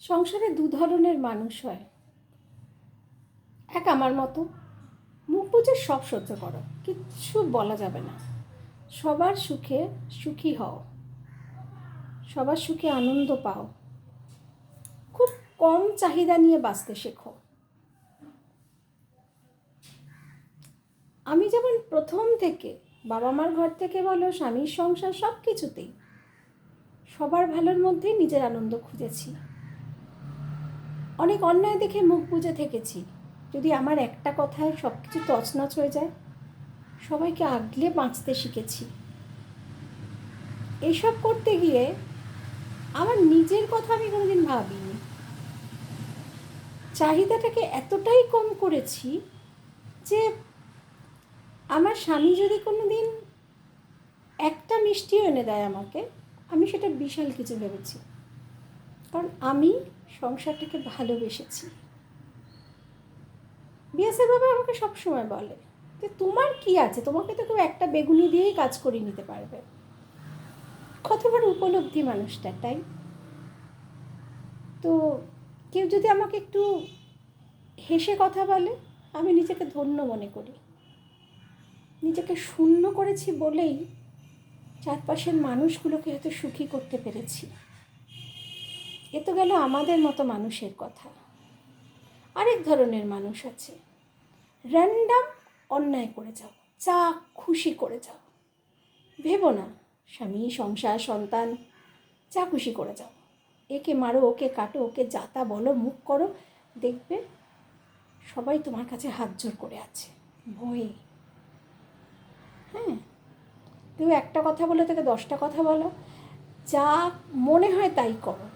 সংসারে দু ধরনের মানুষ হয়। এক আমার মতো, মুখ বুজে সব সহ্য করো, কিচ্ছু বলা যাবে না। সবার সুখে সুখী হও, সবার সুখে আনন্দ পাও, খুব কম চাহিদা নিয়ে বাঁচতে শেখো। আমি যেমন প্রথম থেকে বাবা মার ঘর থেকে বলো, স্বামীর সংসার, সব কিছুতেই সবার ভালোর মধ্যেই নিজের আনন্দ খুঁজেছি। অনেক অন্যায় দেখে মুখ বুজে থেকেছি, যদি আমার একটা কথায় সব কিছু তছনছ হয়ে যায়। সবাইকে আগলে বাঁচতে শিখেছি। এইসব করতে গিয়ে আমার নিজের কথা আমি কোনোদিন ভাবিনি। চাহিদাটাকে এতটাই কম করেছি যে আমার স্বামী যদি কোনো দিন একটা মিষ্টিও এনে দেয় আমাকে, আমি সেটা বিশাল কিছু ভেবেছি, কারণ আমি সংসারটাকে ভালোবেসেছি। বিএসএফ বাবা আমাকে সবসময় বলে যে তোমার কি আছে, তোমাকে তো কেউ একটা বেগুনি দিয়েই কাজ করিয়ে নিতে পারবে। কত বড় উপলব্ধি মানুষটার, তাই? তো কেউ যদি আমাকে একটু হেসে কথা বলে, আমি নিজেকে ধন্য মনে করি। নিজেকে শূন্য করেছি বলেই চারপাশের মানুষগুলোকে এত সুখী করতে পেরেছি। এ তো গেল আমাদের মতো মানুষের কথা। আরেক ধরনের মানুষ আছে, র্যান্ডাম অন্যায় করে যাও, যা খুশি করে যাও, ভেবো না স্বামী, সংসার, সন্তান, যা খুশি করে যাও। একে মারো, ওকে কাটো, ওকে যাতা বলো, মুখ করো, দেখবে সবাই তোমার কাছে হাত জোর করে আছে ভয়ে। হ্যাঁ, কেউ একটা কথা বলে তাকে 10টা কথা বলো, যা মনে হয় তাই করো।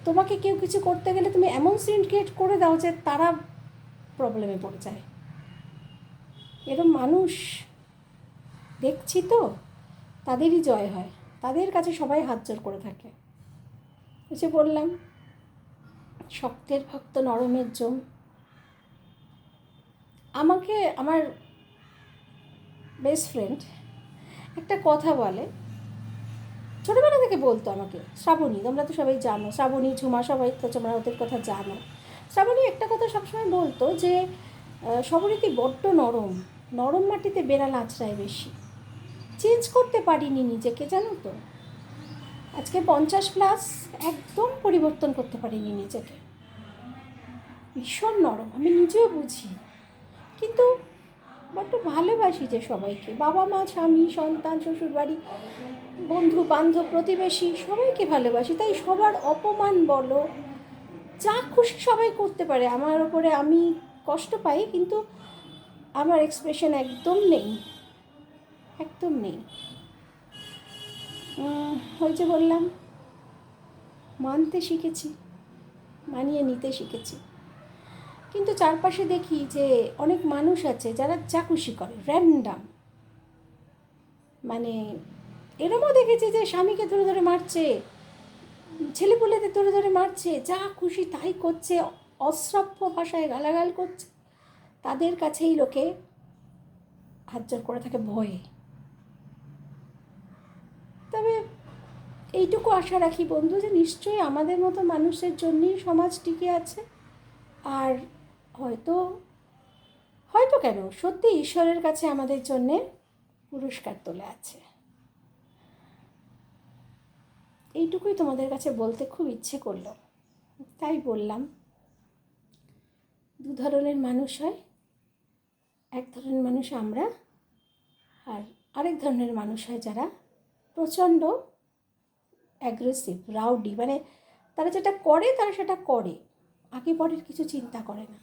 তোমাকে কেউ কিছু করতে গেলে তুমি এমন সিন ক্রিয়েট করে দাও যে তারা প্রবলেমে পড়ে যায়। এরকম মানুষ দেখছি তো, তাদেরই জয় হয়, তাদের কাছে সবাই হাত জোর করে থাকে। এসে বললাম, শক্তের ভক্ত নরমের জম। আমাকে আমার বেস্ট ফ্রেন্ড একটা কথা বলে, ছোটোবেলা থেকে বলতো আমাকে, শ্রাবণী, তোমরা তো সবাই জানো, শ্রাবণী, ঝুমা, সবাই তো তোমরা ওদের কথা জানো। শ্রাবণী একটা কথা সবসময় বলতো যে সবরীতি বড্ড নরম, নরম মাটিতে বেড়াল আঁচড়ায় বেশি। চেঞ্জ করতে পারিনি নিজেকে, জানো তো। আজকে 50+, একদম পরিবর্তন করতে পারিনি নিজেকে। ভীষণ নরম, আমি নিজেও বুঝি, কিন্তু বড্ড ভালোবাসি যে সবাইকে, বাবা মা, স্বামী, সন্তান, শ্বশুরবাড়ি, বন্ধু বান্ধব, প্রতিবেশী, সবাইকে ভালোবাসি। তাই সবার অপমান বলো, যা খুশি সবাই করতে পারে আমার ওপরে, আমি কষ্ট পাই, কিন্তু আমার এক্সপ্রেশন একদম নেই, একদম নেই। ওই যে বললাম, মানতে শিখেছি, মানিয়ে নিতে শিখেছি। কিন্তু চারপাশে দেখি যে অনেক মানুষ আছে যারা যা খুশি করে, র্যান্ডাম। মানে এরমও দেখেছি যে স্বামীকে ধরে ধরে মারছে, ছেলেপুলেদের ধরে ধরে মারছে, যা খুশি তাই করছে, অশ্রাব্য ভাষায় গালাগাল করছে। তাদের কাছেই লোকে হাত জোর করে থাকে ভয়ে। তবে এইটুকু আশা রাখি বন্ধু, যে নিশ্চয়ই আমাদের মতো মানুষের জন্যই সমাজ টিকে আছে। আর হয়তো হয়তো কেন, সত্যি ঈশ্বরের কাছে আমাদের জন্যে পুরস্কার তোলা আছে। এইটুকুই তোমাদের কাছে বলতে খুব ইচ্ছে করলো, তাই বললাম। দু ধরনের মানুষ হয়, এক ধরনের মানুষ আমরা, আর আরেক ধরনের মানুষ হয় যারা প্রচণ্ড অ্যাগ্রেসিভ, রাউডি। মানে তারা যেটা করে তারা সেটা করে, আগে পরের কিছু চিন্তা করে না।